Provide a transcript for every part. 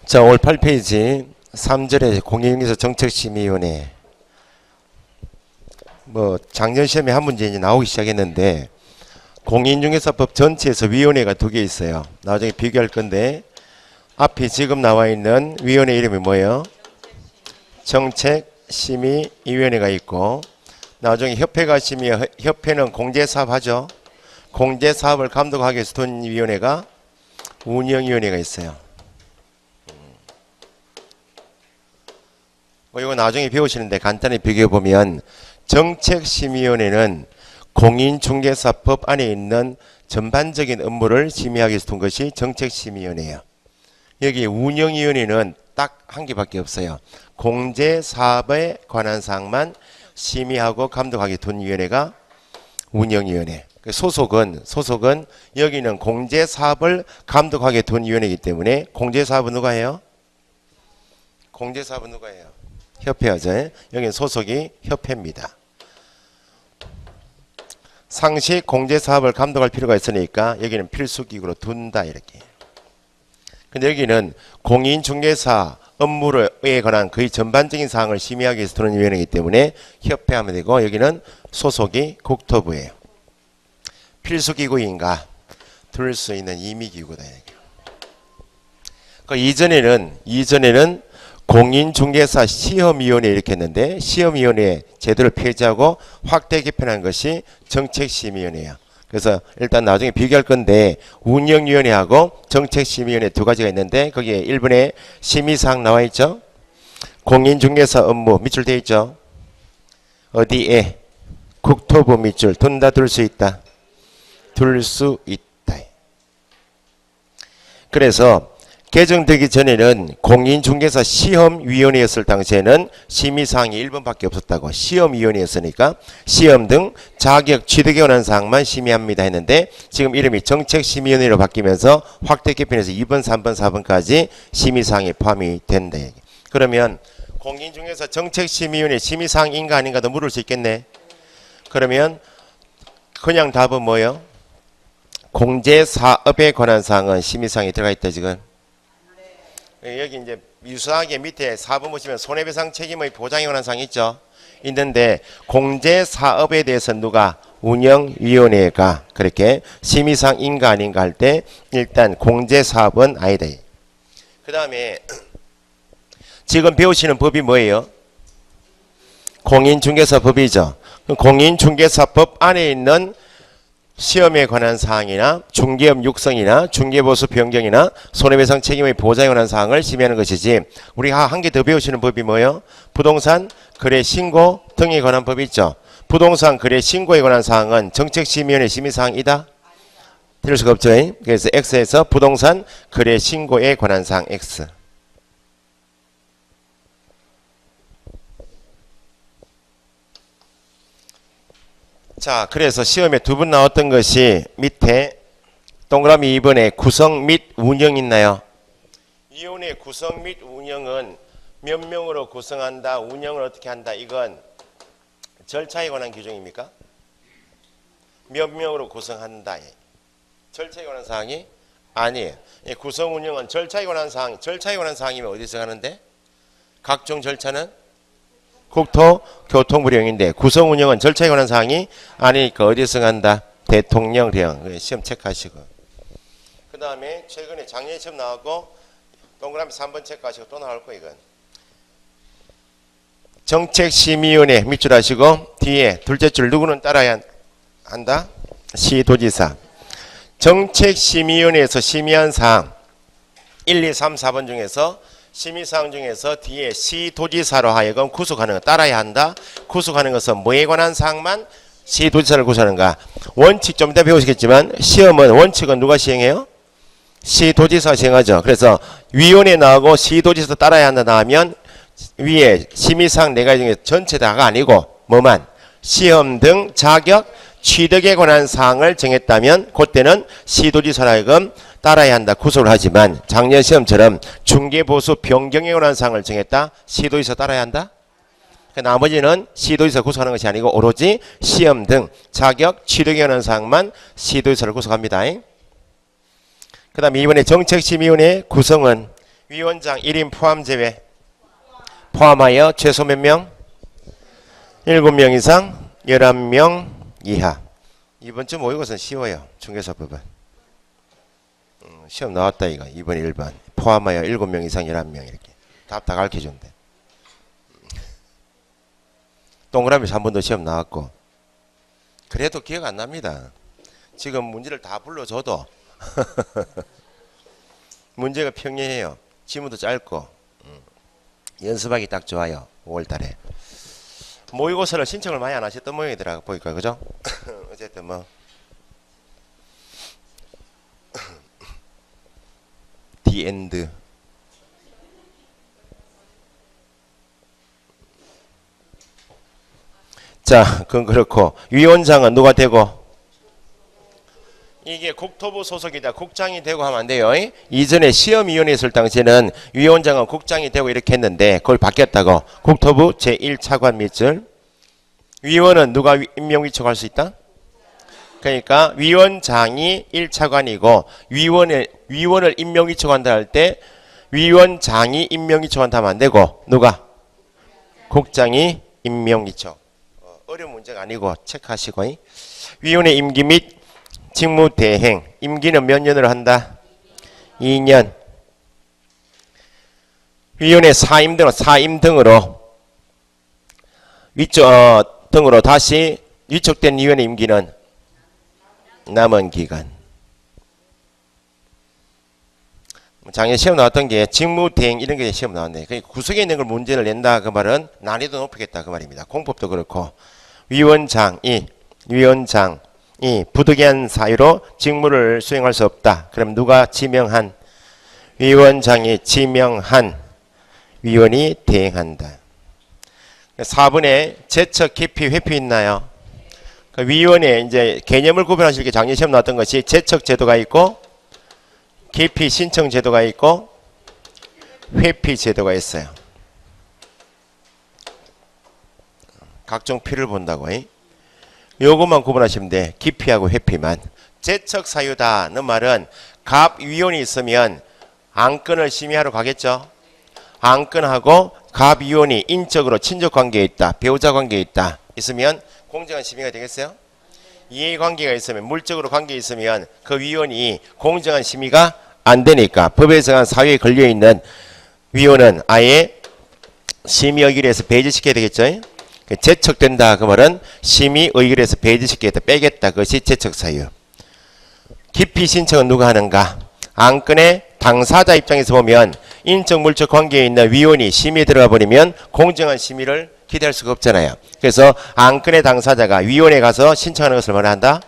자, 올 8페이지 3절에 공인중개사 정책심의위원회. 작년 시험에 한 문제 이제 나오기 시작했는데, 공인중개사법 전체에서 위원회가 2개 있어요. 나중에 비교할 건데, 앞에 지금 나와 있는 위원회 이름이 뭐예요? 정책심의위원회가 있고, 나중에 협회가 협회는 공제사업 하죠. 공제사업을 감독하기 위해서 둔 위원회가 운영위원회가 있어요. 이거 나중에 배우시는데 간단히 비교해보면, 정책심의위원회는 공인중개사법 안에 있는 전반적인 업무를 심의하기 위해서 둔 것이 정책심의위원회예요. 여기 운영위원회는 딱 한 개밖에 없어요. 공제사업에 관한 사항만 심의하고 감독하기 둔 위원회가 운영위원회. 소속은 여기는 공제사업을 감독하게 둔 위원회이기 때문에 공제사업은 누가 해요? 공제사업은 누가 해요? 협회하죠. 여기는 소속이 협회입니다. 상시 공제사업을 감독할 필요가 있으니까 여기는 필수기구로 둔다 이렇게. 근데 여기는 공인중개사 업무에 관한 거의 전반적인 사항을 심의하기 위해서 두는 위원회이기 때문에 협회하면 되고, 여기는 소속이 국토부예요. 필수기구인가? 둘 수 있는 임의기구다. 그 이전에는 공인중개사 시험위원회 이렇게 했는데, 시험위원회 제도를 폐지하고 확대 개편한 것이 정책심의위원회예요. 그래서 일단 나중에 비교할 건데, 운영위원회하고 정책심의위원회 2가지가 있는데, 거기에 1번에 심의사항 나와 있죠. 공인중개사 업무 밑줄 되어 있죠. 어디에? 국토부 밑줄. 둔다, 둘 수 있다. 둘 수 있다. 그래서 개정되기 전에는 공인중개사 시험위원회였을 당시에는 심의사항이 1번밖에 없었다고. 시험위원회였으니까 시험 등 자격 취득에 관한 사항만 심의합니다 했는데, 지금 이름이 정책심의위원회로 바뀌면서 확대 개편해서 2번, 3번, 4번까지 심의사항이 포함이 된다. 그러면 공인중개사 정책심의위원회 심의사항인가 아닌가도 물을 수 있겠네. 그러면 그냥 답은 뭐예요? 공제사업에 관한 사항은 심의사항이 들어가 있다 지금. 여기 이제 유사하게 밑에 4번 보시면 손해배상 책임의 보장에 관한 사항이 있죠. 있는데 공제사업에 대해서 누가? 운영위원회가 그렇게 심의사항인가 아닌가 할 때 일단 공제사업은 아니다. 그 다음에 지금 배우시는 법이 뭐예요? 공인중개사법이죠. 공인중개사법 안에 있는 시험에 관한 사항이나 중개업 육성이나 중개보수 변경이나 손해배상 책임의 보장에 관한 사항을 심의하는 것이지, 우리가 한 개 더 배우시는 법이 뭐예요? 부동산 거래 신고 등에 관한 법이 있죠. 부동산 거래 신고에 관한 사항은 정책심의위원회 심의사항이다? 들을 수가 없죠. 그래서 X에서 부동산 거래 신고에 관한 사항 X. 자, 그래서 시험에 2번 나왔던 것이 밑에 동그라미 2번에 구성 및 운영 있나요? 위원회 구성 및 운영은 몇 명으로 구성한다, 운영을 어떻게 한다, 이건 절차에 관한 규정입니까? 몇 명으로 구성한다. 절차에 관한 사항이 아니에요. 구성 운영은 절차에 관한 사항, 절차에 관한 사항이면 어디서 하는데? 각종 절차는 국토교통부령인데, 구성 운영은 절차에 관한 사항이 아니니까 어디서 한다? 대통령령. 시험 체크하시고. 그 다음에 최근에 작년에 시험 나왔고 동그라미 3번 체크하시고 또 나올 거 이건. 정책심의위원회 밑줄 하시고 뒤에 둘째 줄 누구는 따라야 한다? 시도지사. 정책심의위원회에서 심의한 사항 1, 2, 3, 4번 중에서 심의사항 중에서 뒤에 시도지사로 하여금 구속하는 거 따라야 한다. 구속하는 것은 뭐에 관한 사항만 시도지사를 구속하는가? 원칙 좀 이따 배우시겠지만 시험은 원칙은 누가 시행해요? 시도지사가 시행하죠. 그래서 위원회 나오고 시도지사 따라야 한다 나오면 위에 심의사항 4가지 중에 전체 다가 아니고 뭐만? 시험 등 자격 취득에 관한 사항을 정했다면 그때는 시도지사로 하여금 따라야 한다, 구속을 하지만 작년 시험처럼 중개보수 변경에 관한 사항을 정했다, 시도지사 따라야 한다? 나머지는 시도지사 구속하는 것이 아니고 오로지 시험 등 자격 취득에 관한 사항만 시도지사를 구속합니다. 그 다음에 이번에 정책심의위원회 구성은 위원장 1인 포함 제외. 포함하여 최소 몇 명? 7명 이상 11명 이하. 이번 주 모의고사는 쉬워요. 중개사법은. 시험 나왔다 이거. 2번 1번. 포함하여 7명 이상 11명 이렇게. 답 다 가르쳐준대. 동그라미에서 한 번 더 시험 나왔고. 그래도 기억 안 납니다. 지금 문제를 다 불러줘도 문제가 평이해요. 지문도 짧고 연습하기 딱 좋아요. 5월달에 모의고사를 신청을 많이 안 하셨던 모양이더라고 보니까 그죠? 어쨌든 뭐 The end. 자, 그건 그렇고 위원장은 누가 되고? 이게 국토부 소속이다. 국장이 되고 하면 안 돼요. 이전에 시험위원회 있을 당시에는 위원장은 국장이 되고 이렇게 했는데 그걸 바뀌었다고. 국토부 제1차관 밑줄. 위원은 누가 임명위촉할 수 있다? 그러니까 위원장이 1차관이고 위원을 임명위촉한다 할 때 위원장이 임명위촉한다 하면 안 되고 누가? 국장이 임명위촉. 어려운 문제가 아니고 체크하시고. 위원의 임기 및 직무 대행. 임기는 몇 년으로 한다? 2년. 위원회 사임 등으로 등으로 다시 위촉된 위원회 임기는 남은 기간. 작년 시험 나왔던 게 직무 대행 이런 게 시험 나왔네. 그러니까 구석에 있는 걸 문제를 낸다 그 말은 난이도 높이겠다 그 말입니다. 공법도 그렇고 위원장이 부득이한 사유로 직무를 수행할 수 없다. 그럼 누가 지명한? 위원장이 지명한 위원이 대행한다. 4번에 제척, 기피, 회피 있나요? 위원회 이제 개념을 구별하실 게 작년 시험 나왔던 것이 제척 제도가 있고 기피 신청 제도가 있고 회피 제도가 있어요. 각종 피를 본다고. 요것만 구분하시면 돼. 기피하고 회피만. 제척 사유다는 말은 갑위원이 있으면 안건을 심의하러 가겠죠. 안건하고 갑위원이 인적으로 친족 관계에 있다. 배우자 관계에 있다. 있으면 공정한 심의가 되겠어요? 이해관계가 있으면 물적으로 관계에 있으면 그 위원이 공정한 심의가 안 되니까 법에 정한 사유에 걸려있는 위원은 아예 심의 의결에서 배제시켜야 되겠죠. 제척된다 그 말은 심의 의결에서 배제시키겠다 빼겠다. 그것이 제척 사유. 기피 신청은 누가 하는가? 안건의 당사자 입장에서 보면 인적 물적 관계에 있는 위원이 심의에 들어가 버리면 공정한 심의를 기대할 수가 없잖아요. 그래서 안건의 당사자가 위원회에 가서 신청하는 것을 뭐라 한다?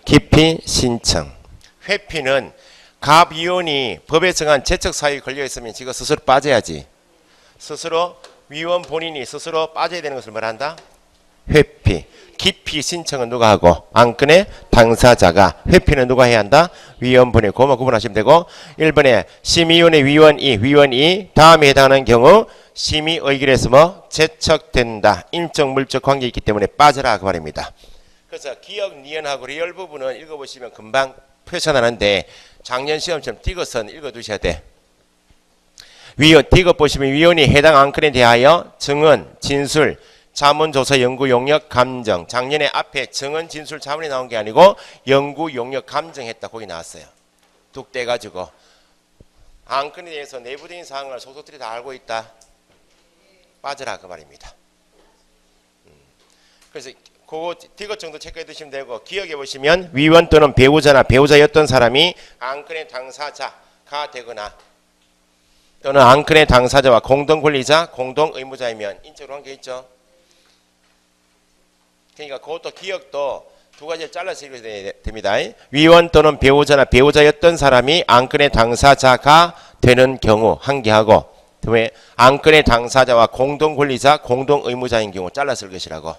기피 신청. 회피는 갑위원이 법에 정한 제척 사유에 걸려있으면 지가 스스로 빠져야지. 스스로 위원 본인이 스스로 빠져야 되는 것을 뭐라 한다? 회피. 기피 신청은 누가 하고 안건의 당사자가. 회피는 누가 해야 한다? 위원 본인. 그것만 구분하시면 되고 1번에 심의위원회 위원 2 다음에 해당하는 경우 심의 의결에서 뭐 제척된다. 인적 물적 관계 있기 때문에 빠져라 그 말입니다. 그래서 기억, 니은하고 리얼 부분은 읽어보시면 금방 표현하는데 작년 시험처럼 디귿은 읽어두셔야 돼. 디귿 보시면 위원이 해당 안건에 대하여 증언, 진술, 자문조사, 연구, 용역, 감정. 작년에 앞에 증언, 진술, 자문이 나온 게 아니고 연구, 용역, 감정했다. 거기 나왔어요. 뚝 떼가지고 안건에 대해서 내부적인 사항을 속속들이 다 알고 있다. 빠져라 그 말입니다. 그래서 그거 디귿 정도 체크해 두시면 되고 기억해 보시면 위원 또는 배우자나 배우자였던 사람이 안건의 당사자가 되거나 또는 안건의 당사자와 공동권리자, 공동의무자이면 인적으로 관계 있죠. 그러니까 그것도 기억도 두 가지를 잘라서 읽어야 됩니다. 위원 또는 배우자나 배우자였던 사람이 안건의 당사자가 되는 경우 한 개 하고 그다음에 안건의 당사자와 공동권리자, 공동의무자인 경우 잘라서 읽으시라고.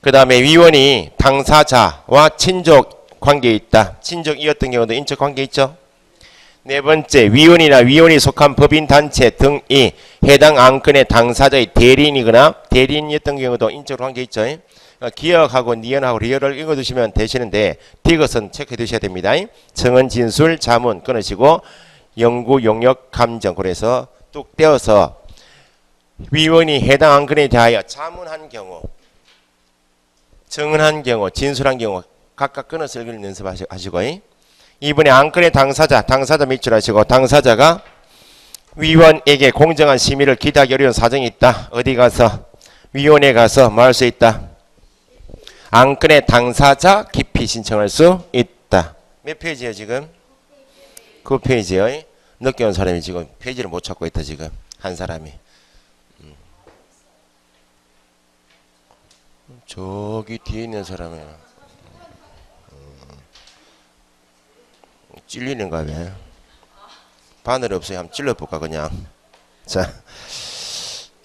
그 다음에 위원이 당사자와 친족 관계에 있다. 친족이었던 경우도 인적 관계 있죠. 네 번째, 위원이나 위원이 속한 법인단체 등이 해당 안건의 당사자의 대리인이거나 대리인이었던 경우도 인적으로 관계 있죠. 기억하고 니은하고 리얼을 읽어두시면 되시는데 디귿은 체크해 두셔야 됩니다. 정은 진술 자문 끊으시고 연구 용역 감정 그래서 뚝 떼어서 위원이 해당 안건에 대하여 자문한 경우 정은한 경우 진술한 경우 각각 끊어서 읽는 연습하시고 이번에 안건의 당사자 밑줄 하시고 당사자가 위원에게 공정한 심의를 기대하기 어려운 사정이 있다. 어디 가서 위원회에 가서 뭐 할 수 있다. 안건의 당사자 기피 신청할 수 있다. 몇 페이지예요 지금? 9페이지요. 늦게 온 사람이 지금 페이지를 못 찾고 있다 지금 한 사람이. 저기 뒤에 있는 사람은 찔리는가 봐요. 바늘 없어요. 한번 찔러볼까 그냥. 자,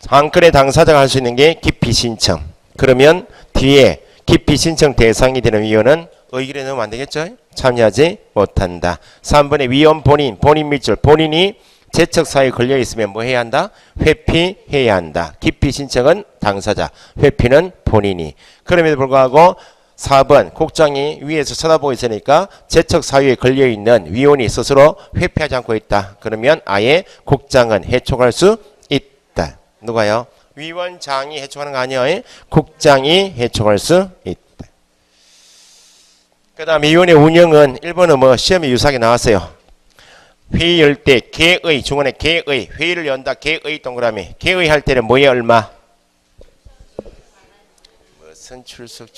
안건의 당사자가 할 수 있는 게 기피 신청. 그러면 뒤에 기피 신청 대상이 되는 위원은 의결에 넣으면 안 되겠죠? 참여하지 못한다. 3번에 위원 본인 밑줄 본인이 재척사유에 걸려 있으면 뭐 해야 한다? 회피해야 한다. 기피 신청은 당사자, 회피는 본인이. 그럼에도 불구하고 4번 국장이 위에서 쳐다보고 있으니까 재척사유에 걸려있는 위원이 스스로 회피하지 않고 있다. 그러면 아예 국장은 해촉할 수 있다. 누가요? 위원장이 해촉하는 거 아니에요? 국장이 해촉할 수 있다. 그 다음 위원회 운영은 1번은 뭐 시험에 유사하게 나왔어요. 회의 열 때 개의 중원에 개의 회의를 연다. 개의 동그라미 개의 할 때는 뭐에 얼마? 무슨 출석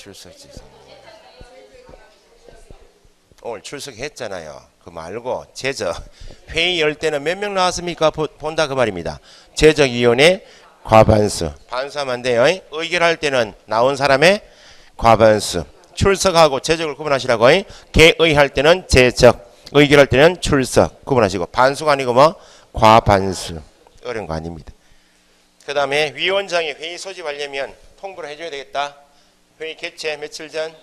오늘 출석했잖아요. 그 말고 제적 회의 열 때는 몇 명 나왔습니까? 본다 그 말입니다. 제적위원회 과반수 반수하면 안 돼요. 의결할 때는 나온 사람의 과반수 출석하고 제적을 구분하시라고. 개의 할 때는 제적 의결할 때는 출석 구분하시고 반수가 아니고 뭐 과반수 어려운 거 아닙니다. 그 다음에 위원장이 회의 소집하려면 통보를 해줘야 되겠다. 회의 개최 며칠 전?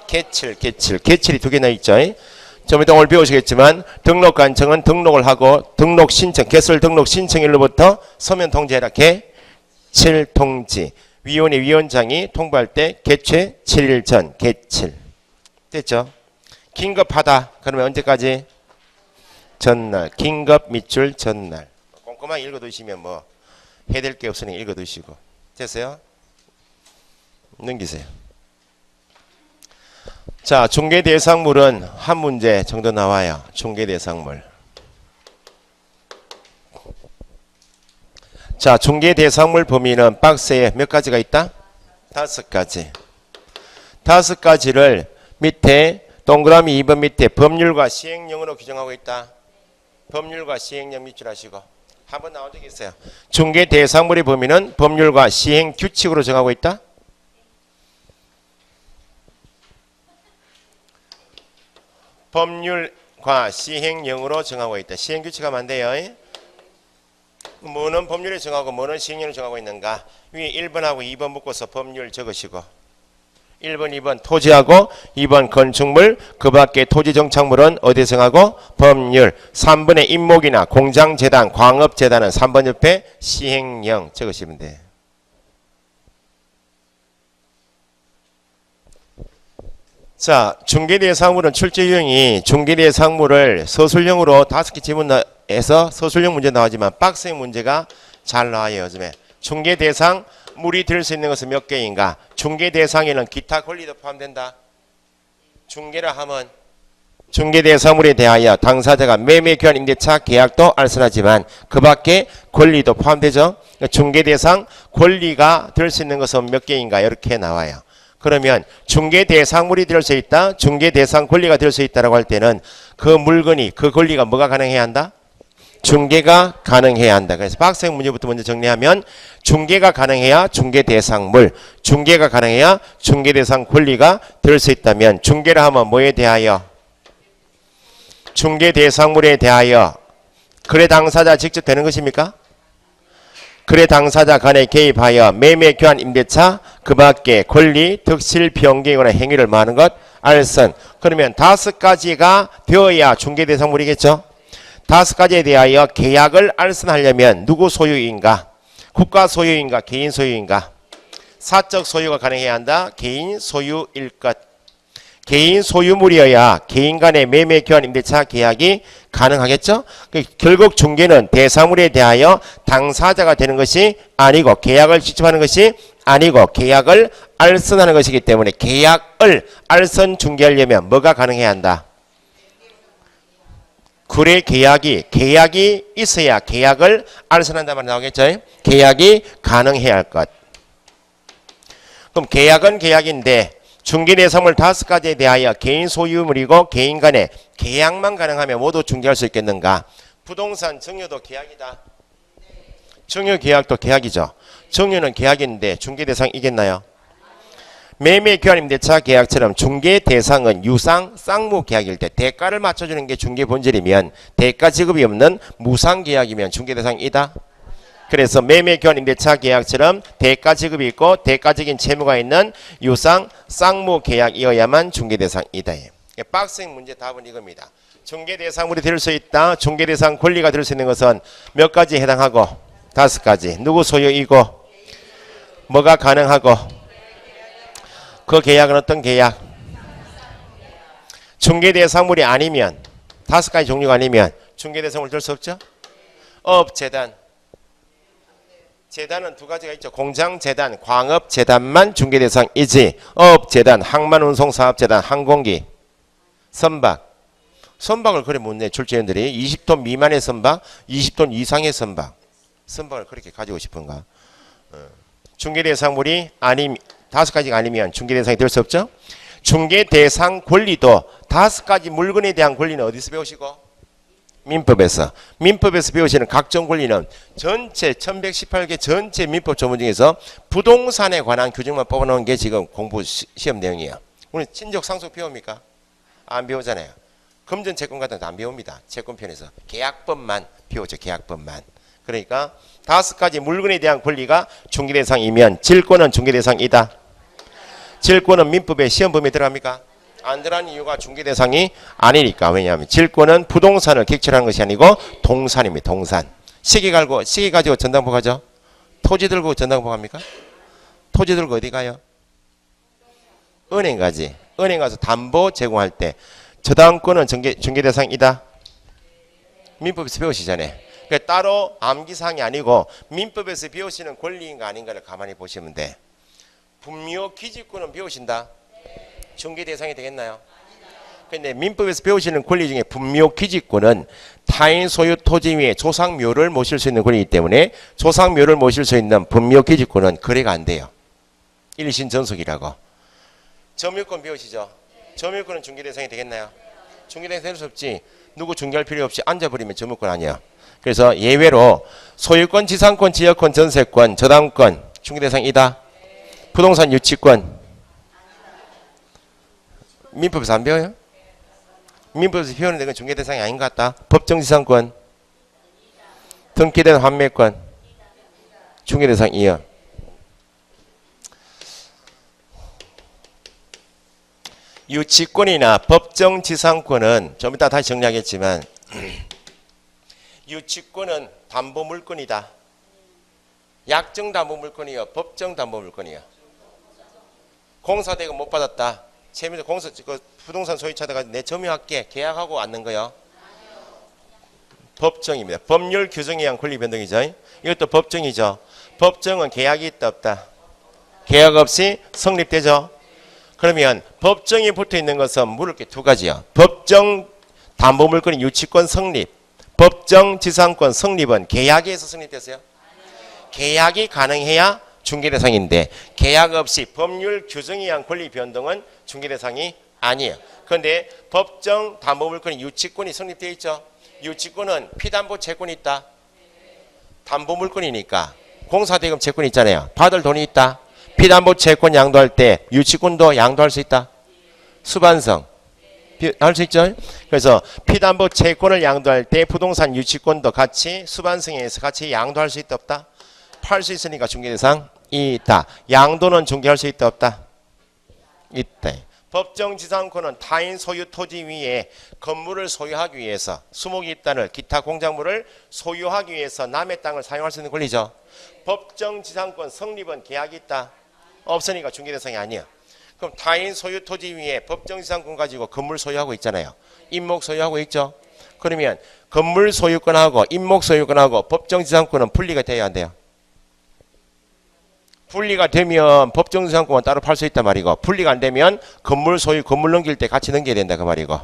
개칠이 두 개나 있죠. 좀 이따 오늘 배우시겠지만 등록 간청은 등록을 하고 등록 신청 개설 등록 신청일로부터 서면 통지해라. 개칠 통지. 위원회 위원장이 통보할 때 개최 7일 전 개칠. 됐죠? 긴급하다. 그러면 언제까지? 전날. 긴급 밑줄 전날. 꼼꼼하게 읽어두시면 뭐 해야 될 게 없으니 읽어두시고. 됐어요? 넘기세요. 자, 중개 대상물은 한 문제 정도 나와요. 중개 대상물. 자, 중개 대상물 범위는 박스에 몇 가지가 있다? 5가지. 5가지를 밑에 동그라미 2번 밑에 법률과 시행령으로 규정하고 있다. 법률과 시행령 밑줄 하시고. 한번 나온 적이 있어요. 중개 대상물의 범위는 법률과 시행 규칙으로 정하고 있다. 법률과 시행령으로 정하고 있다. 시행규칙하면 안 돼요. 뭐는 법률에 정하고 뭐는 시행령으로 정하고 있는가. 위에 1번하고 2번 묶어서 법률 적으시고 1번, 2번 토지하고 2번 건축물 그 밖에 토지정착물은 어디에 정하고? 법률. 3번의 임목이나 공장재단, 광업재단은 3번 옆에 시행령 적으시면 돼요. 자, 중개대상물은 출제 유형이 중개대상물을 서술형으로 5개 지문해서 서술형 문제 나오지만 박스형 문제가 잘 나와요. 요즘에 중개대상물이 될 수 있는 것은 몇 개인가? 중개대상에는 기타 권리도 포함된다. 중개라 하면 중개대상물에 대하여 당사자가 매매, 교환, 임대차, 계약도 알선하지만 그 밖에 권리도 포함되죠. 중개대상 권리가 될 수 있는 것은 몇 개인가? 이렇게 나와요. 그러면 중개대상물이 될 수 있다. 중개대상 권리가 될 수 있다라고 할 때는 그 물건이 그 권리가 뭐가 가능해야 한다? 중개가 가능해야 한다. 그래서 박스형 문제부터 먼저 정리하면 중개가 가능해야 중개대상물, 중개가 가능해야 중개대상 권리가 될 수 있다면 중개라 하면 뭐에 대하여? 중개대상물에 대하여 거래 당사자 직접 되는 것입니까? 거래 당사자 간에 개입하여 매매, 교환, 임대차 그 밖에 권리, 득실, 변경이거나 행위를 많은 것 알선. 그러면 5가지가 되어야 중개대상물이겠죠. 5가지에 대하여 계약을 알선하려면 누구 소유인가? 국가 소유인가? 개인 소유인가? 사적 소유가 가능해야 한다. 개인 소유일 것. 개인 소유물이어야 개인 간의 매매 교환 임대차 계약이 가능하겠죠. 결국 중개는 대상물에 대하여 당사자가 되는 것이 아니고 계약을 직접 하는 것이 아니고 계약을 알선하는 것이기 때문에 계약을 알선 중개하려면 뭐가 가능해야 한다. 거래 계약이 있어야 계약을 알선한다 말 나오겠죠. 계약이 가능해야 할 것. 그럼 계약은 계약인데 중개 대상물 5가지에 대하여 개인 소유물이고 개인 간의 계약만 가능하면 모두 중개할 수 있겠는가? 부동산 증여도 계약이다. 증여 계약도 계약이죠. 증여는 계약인데 중개 대상이겠나요? 매매 교환 임대차 계약처럼 중개 대상은 유상 쌍무 계약일 때 대가를 맞춰주는 게 중개 본질이면 대가 지급이 없는 무상 계약이면 중개 대상이다. 그래서 매매 교환 임대차 계약처럼 대가 지급이 있고 대가적인 채무가 있는 유상 쌍무 계약이어야만 중개 대상이다. 박스형 문제 답은 이겁니다. 중개 대상물이 될 수 있다. 중개 대상 권리가 될 수 있는 것은 몇 가지 해당하고 5가지. 누구 소유이고 뭐가 가능하고 그 계약은 어떤 계약? 중개 대상물이 아니면 5가지 종류가 아니면 중개 대상물 될 수 없죠. 재단. 재단은 2가지가 있죠. 공장재단, 광업재단만 중개대상이지 업재단, 항만운송사업재단, 항공기, 선박. 선박을 그래 못 내. 출제원들이 20톤 미만의 선박, 20톤 이상의 선박. 선박을 그렇게 가지고 싶은가. 중개대상물이 5가지가 아니면 중개대상이 될 수 없죠. 중개대상 권리도 5가지 물건에 대한 권리는 어디서 배우시고? 민법에서 배우시는 각종 권리는 전체 1118개 전체 민법 조문 중에서 부동산에 관한 규정만 뽑아놓은 게 지금 공부 시험 내용이에요. 우리 친족 상속 배웁니까? 안 배우잖아요. 금전 채권 같은 거 안 배웁니다. 채권편에서 계약법만 배우죠. 계약법만. 그러니까 5가지 물건에 대한 권리가 중개대상이면 질권은 중개대상이다. 질권은 민법에 시험 범위에 들어갑니까? 안 들어가는 이유가 중개 대상이 아니니까. 왜냐하면 질권은 부동산을 객체하는 것이 아니고 동산입니다. 동산. 시계 가지고 전당포 가죠. 토지 들고 전당포 갑니까? 토지 들고 어디 가요? 은행 가지. 은행 가서 담보 제공할 때 저당권은 중개 대상이다. 민법에서 배우시잖아요. 그러니까 따로 암기사항이 아니고 민법에서 배우시는 권리인가 아닌가를 가만히 보시면 돼. 분묘 기지권은 배우신다. 중개 대상이 되겠나요? 근데 민법에서 배우시는 권리 중에 분묘 기지권은 타인 소유 토지 위에 조상묘를 모실 수 있는 권리이기 때문에 조상묘를 모실 수 있는 분묘 기지권은 거래가 안 돼요. 일신 전속이라고. 점유권 배우시죠? 점유권은 중개 대상이 되겠나요? 중개 대상이 될 수 없지. 누구 중개할 필요 없이 앉아버리면 점유권 아니야. 그래서 예외로 소유권, 지상권, 지역권, 전세권, 저당권 중개 대상이다. 부동산 유치권 민법에서 안 배워요? 민법에서 배우는데 그건 중개 대상이 아닌 것 같다. 법정지상권, 등기된 환매권, 중개 대상이요. 유치권이나 법정지상권은 좀 이따 다시 정리하겠지만 유치권은 담보물권이다. 약정담보물권이요, 법정담보물권이요. 공사대금 못 받았다. 채무자 부동산 소유자가 내 점유할게 계약하고 왔는 거요. 법정입니다. 법률 규정에 의한 권리 변동이죠. 이것도 법정이죠. 법정은 계약이 있다 없다. 계약 없이 성립되죠. 그러면 법정이 붙어 있는 것은 물을 게 2가지요. 법정 담보물권인 유치권 성립, 법정 지상권 성립은 계약에서 성립됐어요. 계약이 가능해야 중개대상인데 계약 없이 법률 규정에 의한 권리 변동은 중개대상이 아니에요. 그런데 법정 담보물권인 유치권이 성립되어 있죠. 유치권은 피담보 채권이 있다. 담보물권이니까 공사대금 채권이 있잖아요. 받을 돈이 있다. 피담보 채권 양도할 때 유치권도 양도할 수 있다. 수반성 할 수 있죠. 그래서 피담보 채권을 양도할 때 부동산 유치권도 같이 수반성에 의해서 같이 양도할 수 있다 없다. 팔 수 있으니까 중개대상이 있다. 양도는 중개할 수 있다 없다. 있다. 법정지상권은 타인 소유 토지 위에 건물을 소유하기 위해서 수목이 땅을 기타 공작물을 소유하기 위해서 남의 땅을 사용할 수 있는 권리죠. 법정지상권 성립은 계약이 있다. 없으니까 중개대상이 아니야. 그럼 타인 소유 토지 위에 법정지상권 가지고 건물 소유하고 있잖아요. 임목 소유하고 있죠. 그러면 건물 소유권하고 임목 소유권하고 법정지상권은 분리가 돼야 안 돼요. 분리가 되면 법정지상권은 따로 팔 수 있단 말이고, 분리가 안 되면 건물 소유, 건물 넘길 때 같이 넘겨야 된다 그 말이고.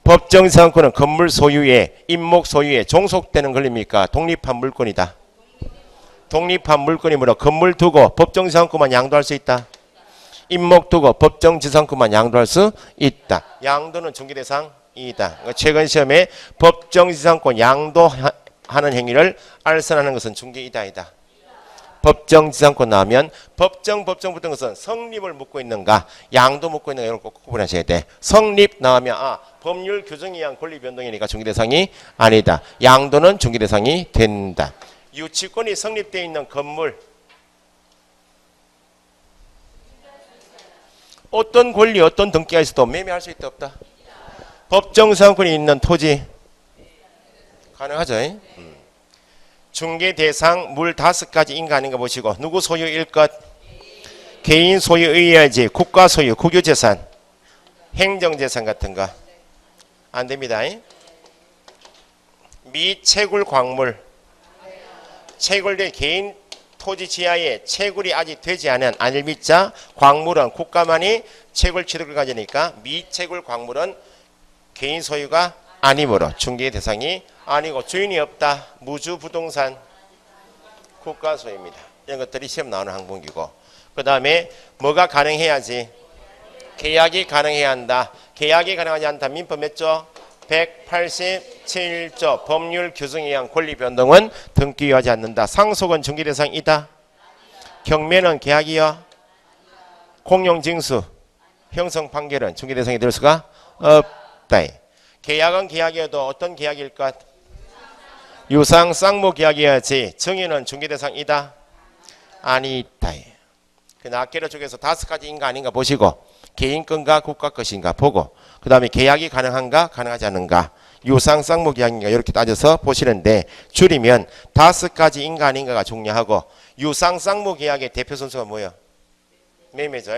법정지상권은 건물 소유에 임목 소유에 종속되는 권리입니까? 독립한 물권이다. 독립한 물권이므로 건물 두고 법정지상권만 양도할 수 있다. 임목 두고 법정지상권만 양도할 수 있다. 양도는 중개대상이다. 최근 시험에 법정지상권 양도하는 행위를 알선하는 것은 중개이다이다. 법정지상권 나오면 법정 붙은 것은 성립을 묻고 있는가 양도 묻고 있는가 이걸 꼭 구분하셔야 돼. 성립 나오면 법률 규정에 의한 권리 변동이니까 중개대상이 아니다. 양도는 중개대상이 된다. 유치권이 성립되어 있는 건물, 어떤 권리 어떤 등기가 있어도 매매할 수 있다 없다? 법정지상권이 있는 토지 가능하죠. 중개대상 물 5가지 인가 아닌가 보시고, 누구 소유일 것? 개인 소유에 의해야지. 국가 소유, 국유재산, 행정재산 같은 거 안 됩니다. 미채굴 광물, 채굴된 개인 토지 지하에 채굴이 아직 되지 않은 안일미자 광물은 국가만이 채굴 취득을 가지니까 미채굴 광물은 개인 소유가 아니므로 중개 대상이 아니고, 주인이 없다. 무주 부동산 국가 소유입니다. 이런 것들이 시험 나오는 항목이고, 그 다음에 뭐가 가능해야지? 계약이 가능해야 한다. 계약이 가능하지 않다. 민법 몇 조? 187조. 법률 규정에 의한 권리 변동은 등기하지 않는다. 상속은 중개 대상이다. 경매는 계약이요. 공용징수, 형성 판결은 중개 대상이 될 수가 없다. 계약은 계약이어도 어떤 계약일 것? 유상 쌍무 계약이어야지. 증여는 중개 대상이다. 아니다. 그 낱개로 쪽에서 5가지 인가 아닌가 보시고, 개인 건가 국가 것인가 보고, 그 다음에 계약이 가능한가 가능하지 않은가, 유상 쌍무 계약인가 이렇게 따져서 보시는데, 줄이면 5가지 인가 아닌가가 중요하고, 유상 쌍무 계약의 대표 선수가 뭐예요? 매매죠.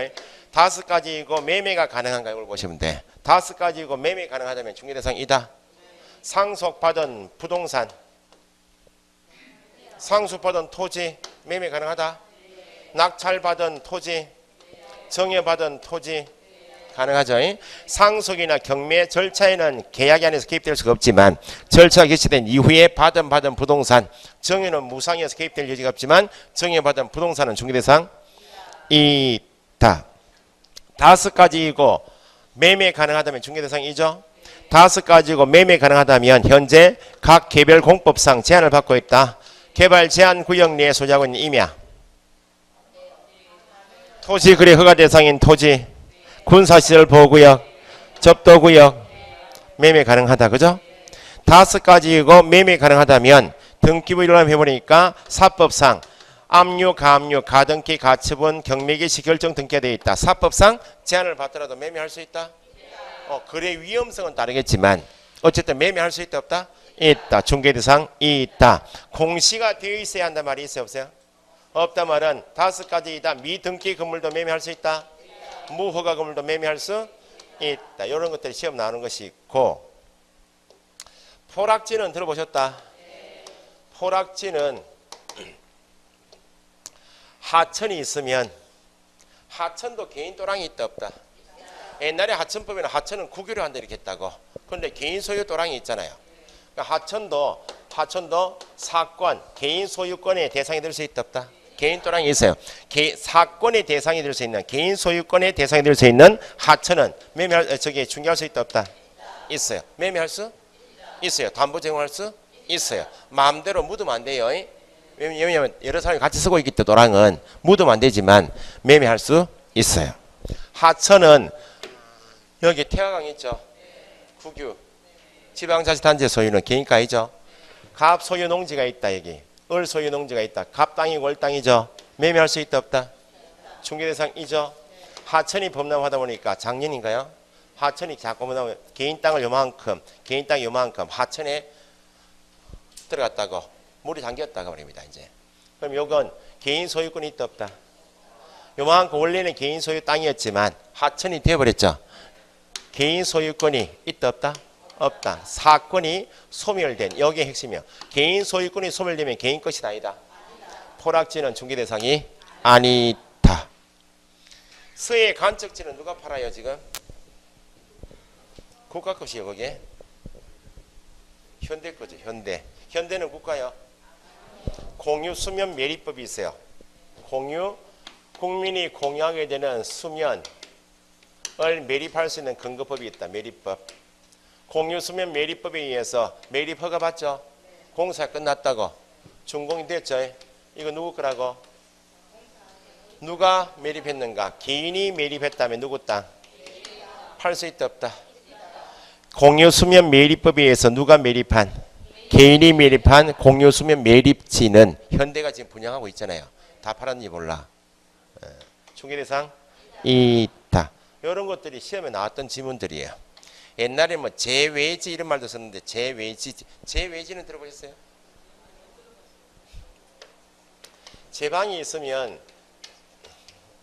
5가지이고 매매가 가능한가 이걸 보시면 돼. 5가지이고 매매 가능하다면 중개대상이다. 상속받은 부동산, 상속받은 토지 매매 가능하다. 낙찰받은 토지, 정여받은 토지 가능하죠. 상속이나 경매 절차에는 계약이 안에서 개입될 수가 없지만, 절차가 개시된 이후에 받은 부동산, 정여는 무상이어서 개입될 여지가 없지만 정여받은 부동산은 중개대상 있다. 5가지이고 매매 가능하다면 중개대상이죠. 5가지고 매매 가능하다면 현재 각 개별 공법상 제한을 받고 있다. 개발 제한 구역 내에 소유하고 있는 임야, 토지 거래 허가 대상인 토지, 군사시설 보호구역, 접도구역 매매 가능하다. 그죠? 5가지이고 매매 가능하다면 등기부 일람 해보니까 사법상 압류, 가압류, 가등기, 가처분, 경매기 시결정 등기가 되어 있다. 사법상 제한을 받더라도 매매할 수 있다. 거래 위험성은 다르겠지만 어쨌든 매매할 수 있다 없다? 있다. 중개대상 있다. 공시가 되어 있어야 한단 말이 있어요 없어요? 없단 말은 5가지이다. 미등기 건물도 매매할 수 있다. 무허가 건물도 매매할 수 있다. 이런 것들이 시험 나오는 것이 있고, 포락지는 들어보셨다. 포락지는 하천이 있으면, 하천도 개인 또랑이 있다 없다? 옛날에 하천법에는 하천은 국유로 한다 이렇게 했다고. 그런데 개인 소유 또랑이 있잖아요. 그러니까 하천도 사권, 개인 소유권의 대상이 될 수 있다 없다? 개인 또랑이 있어요. 사권의 대상이 될 수 있는, 개인 소유권의 대상이 될 수 있는 하천은 중개할 수 있다 없다? 있어요. 매매할 수 있어요. 담보 제공할 수 있어요. 마음대로 묻으면 안 돼요. 왜냐하면 여러 사람이 같이 쓰고 있기 때문에 도랑은 묻으면 안 되지만 매매할 수 있어요. 하천은 여기 태화강 있죠. 국유 지방자치단체 소유는 개인가이죠. 갑 소유 농지가 있다. 여기 을 소유 농지가 있다. 갑 땅이고 을 땅이죠. 매매할 수 있다 없다? 중개대상이죠. 하천이 범람하다 보니까 작년인가요? 하천이 자꾸 범람하면 개인 땅을 요만큼, 개인 땅 요만큼 하천에 들어갔다고 물이 잠겼다고 말입니다. 이제 그럼 요건 개인 소유권이 있다 없다? 요만큼 원래는 개인 소유 땅이었지만 하천이 되어버렸죠. 개인 소유권이 있다 없다? 없다. 사건이 소멸된, 여기에 핵심이요. 개인 소유권이 소멸되면 개인 것이 아니다. 포락지는 중개 대상이 아니다. 서해 간척지는 누가 팔아요 지금? 국가 것이요 거기에? 현대 거죠. 현대. 현대는 국가요. 공유 수면 매립법이 있어요. 공유, 국민이 공유하게 되는 수면을 매립할 수 있는 근거법이 있다. 매립법. 공유 수면 매립법에 의해서 매립 허가 받죠. 공사 끝났다고. 준공이 됐죠. 이거 누구 거라고? 누가 매립했는가? 개인이 매립했다면 누구 땅? 팔 수 있다 없다? 공유 수면 매립법에 의해서 누가 매립한? 개인이 매립한 공유 수면 매립지는 현대가 지금 분양하고 있잖아요. 다 팔았는지 몰라. 중개 대상 있다. 이런 것들이 시험에 나왔던 지문들이에요. 옛날에 뭐 재외지 이런 말도 썼는데 재외지는 들어보셨어요? 제방이 있으면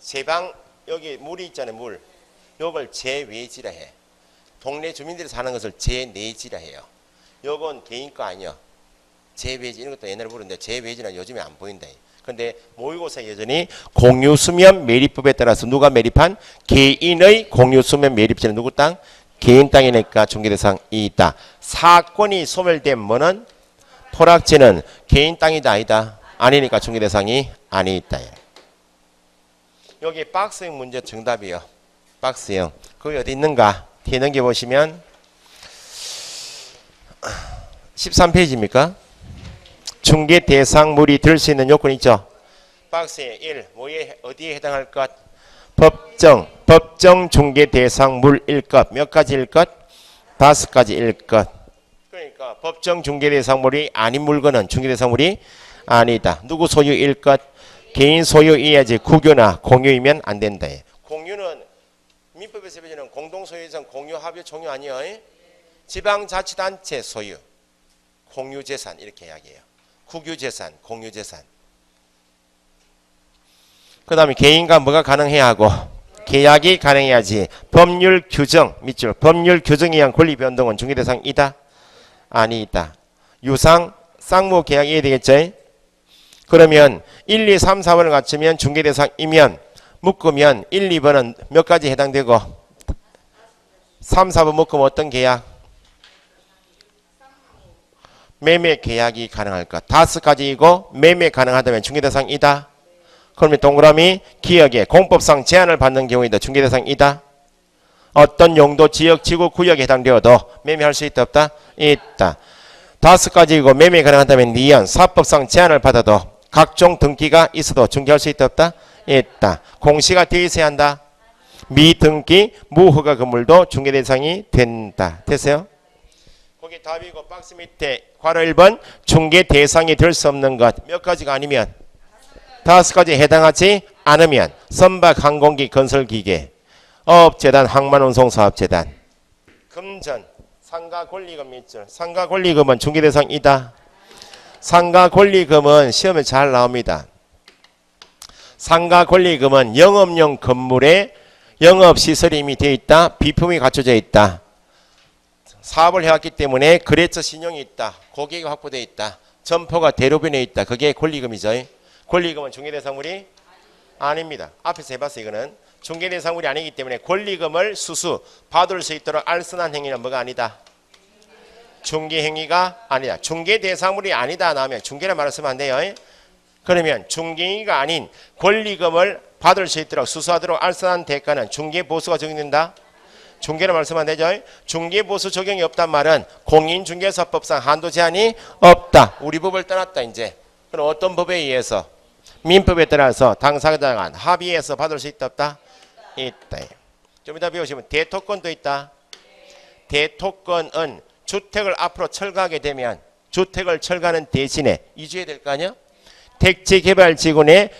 제방 여기 물이 있잖아요. 물. 요걸 재외지라 해. 동네 주민들이 사는 것을 재내지라 해요. 요건 개인 거 아니야. 재외지 이런 것도 옛날에 부르는데 재외지는 요즘에 안 보인다. 근데 모의고사 여전히 공유수면 매립법에 따라서 누가 매립한? 개인의 공유수면 매립지는 누구 땅? 개인 땅이니까 중개대상이 있다. 사건이 소멸된 뭐는? 토락지는 개인 땅이다 아니다? 아니니까 중개대상이 아니 있다. 여기 박스형 문제 정답이요. 박스형. 그게 어디 있는가? 뒤에 넘겨보시면 13페이지입니까? 중개대상물이 들 수 있는 요건 있죠. 박스에 1. 뭐에 어디에 해당할 것? 법정 중개대상물일 것. 몇 가지일 것? 5가지일 것. 그러니까 법정 중개대상물이 아닌 물건은 중개대상물이 아니다. 누구 소유일 것? 개인 소유이야지 국유나 공유이면 안 된다. 공유는 민법에서 배제는 공동소유에선 공유, 합의, 종유 아니에요. 지방자치단체 소유, 공유재산 이렇게 이야기해요. 국유재산, 공유재산. 그 다음에 개인과 뭐가 가능해야 하고 계약이 가능해야지. 법률 규정 밑줄. 법률 규정에 의한 권리 변동은 중개대상이다? 아니다. 유상 쌍무 계약 이해야 되겠죠? 그러면 1, 2, 3, 4번을 갖추면 중개대상이면 묶으면 1, 2번은 몇 가지 해당되고 3, 4번 묶으면 어떤 계약? 매매 계약이 가능할 것. 5가지이고 매매 가능하다면 중개대상이다. 그러면 동그라미 기역에 공법상 제한을 받는 경우이다. 중개대상이다. 어떤 용도, 지역, 지구, 구역에 해당되어도 매매할 수 있다 없다? 있다. 5가지이고 매매 가능하다면 니은 사법상 제한을 받아도 각종 등기가 있어도 중개할 수 있다 없다? 있다. 공시가 되어 있어야 한다. 미등기 무허가 건물도 중개대상이 된다. 됐어요? 거기 답이고 박스 밑에 괄호 1번 중개대상이 될 수 없는 것 몇 가지가 아니면 5가지 해당하지 않으면 선박, 항공기, 건설기계, 어업재단, 항만운송사업재단, 금전, 상가권리금 밑줄. 상가권리금은 중개대상이다. 상가권리금은 시험에 잘 나옵니다. 상가권리금은 영업용 건물에 영업시설이 이미 되어 있다. 비품이 갖춰져 있다. 사업을 해왔기 때문에 거래처 신용이 있다. 고객이 확보되어 있다. 점포가 대로변에 있다. 그게 권리금이죠. 권리금은 중개대상물이 아닙니다. 앞에서 해봤어요. 이거는 중개대상물이 아니기 때문에 권리금을 수수 받을 수 있도록 알선한 행위는 뭐가 아니다? 중개행위가 아니다. 중개대상물이 아니다 나오면 중개란 말을 쓰면 안 돼요. 그러면 중개행위가 아닌 권리금을 받을 수 있도록 수수하도록 알선한 대가는 중개보수가 적용된다. 중개란 말을 쓰면 안 되죠. 중개보수 적용이 없단 말은 공인중개사법상 한도 제한이 없다. 우리 법을 떠났다 이제. 그럼 어떤 법에 의해서? 민법에 따라서 당사자 간 합의해서 받을 수 있다 없다? 있다. 좀 이따 배우시면 대토권도 있다. 대토권은 주택을 앞으로 철거하게 되면 주택을 철거하는 대신에 이주해야 될 거 아니야? 택지개발지구내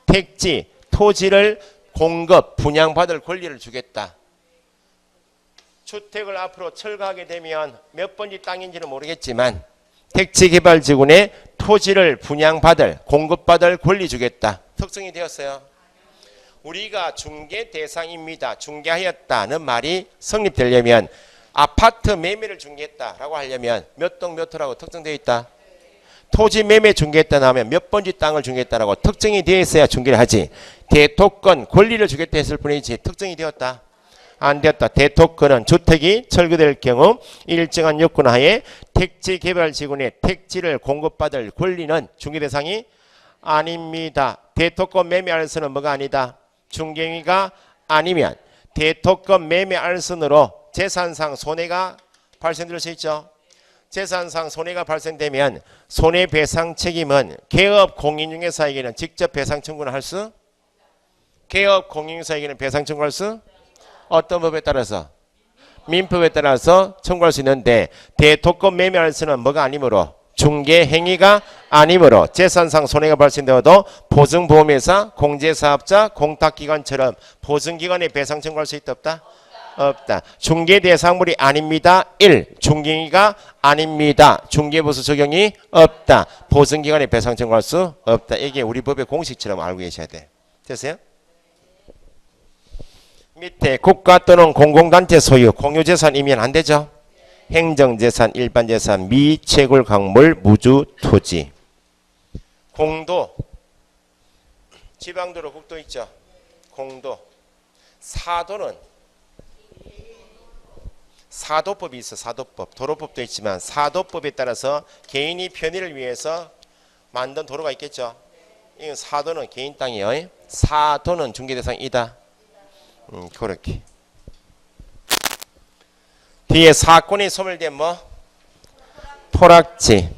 택지, 토지를 공급, 분양받을 권리를 주겠다. 주택을 앞으로 철거하게 되면 몇 번지 땅인지는 모르겠지만 택지개발지구내 토지를 분양받을, 공급받을 권리 주겠다. 특성이 되었어요. 우리가 중개 대상입니다. 중개하였다는 말이 성립되려면 아파트 매매를 중개했다라고 하려면 몇 동 몇 호라고 특정되어 있다. 토지 매매 중개했다 하면 몇 번지 땅을 중개했다라고 특정이 되어 있어야 중개를 하지. 대토권 권리를 주겠다 했을 뿐이지 특정이 되었다. 안 되었다. 대토권은 주택이 철거될 경우 일정한 요건 하에 택지개발지구내 택지를 공급받을 권리는 중개 대상이 아닙니다. 대토권 매매 알선은 뭐가 아니다. 중개행위가 아니면 대토권 매매 알선으로 재산상 손해가 발생될 수 있죠. 재산상 손해가 발생되면 손해배상 책임은 개업 공인중개사에게는 직접 배상 청구를 할 수? 개업 공인중개사에게는 배상 청구할 수? 어떤 법에 따라서? 민법에 따라서 청구할 수 있는데 대토권 매매 알선은 뭐가 아니므로 중개 행위가 아니므로 재산상 손해가 발생되어도 보증보험회사, 공제사업자, 공탁기관처럼 보증기관에 배상 청구할 수 있다 없다? 없다. 중개대상물이 아닙니다. 1. 중개행위가 아닙니다. 중개보수 적용이 없다. 보증기관에 배상 청구할 수 없다. 이게 우리 법의 공식처럼 알고 계셔야 돼. 됐어요? 밑에 국가 또는 공공단체 소유 공유재산이면 안 되죠. 행정재산, 일반재산, 미채굴 강물, 무주, 토지. 공도, 지방도로 국도 있죠. 공도. 사도는 사도법이 있어. 사도법. 도로법도 있지만 사도법에 따라서 개인이 편의를 위해서 만든 도로가 있겠죠. 이건 사도는 개인 땅이에요. 사도는 중개대상이다. 그렇게. 뒤에 사건이 소멸된 뭐? 토락지.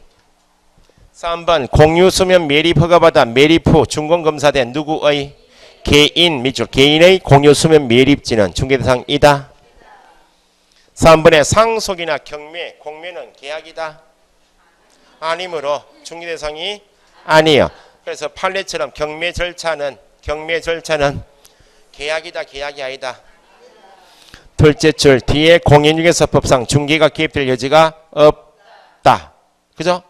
3번 공유수면 매립 허가받아 매립 후 준공검사된 누구의? 개인 밑줄 개인의 공유수면 매립지는 중개대상이다. 3번에 상속이나 경매, 공매는 계약이다. 아니므로 중개대상이 아니에요. 그래서 판례처럼 경매 절차는 계약이다, 계약이 아니다. 둘째 줄 뒤에 공인중개사법상 중개가 개입될 여지가 없다. 그죠?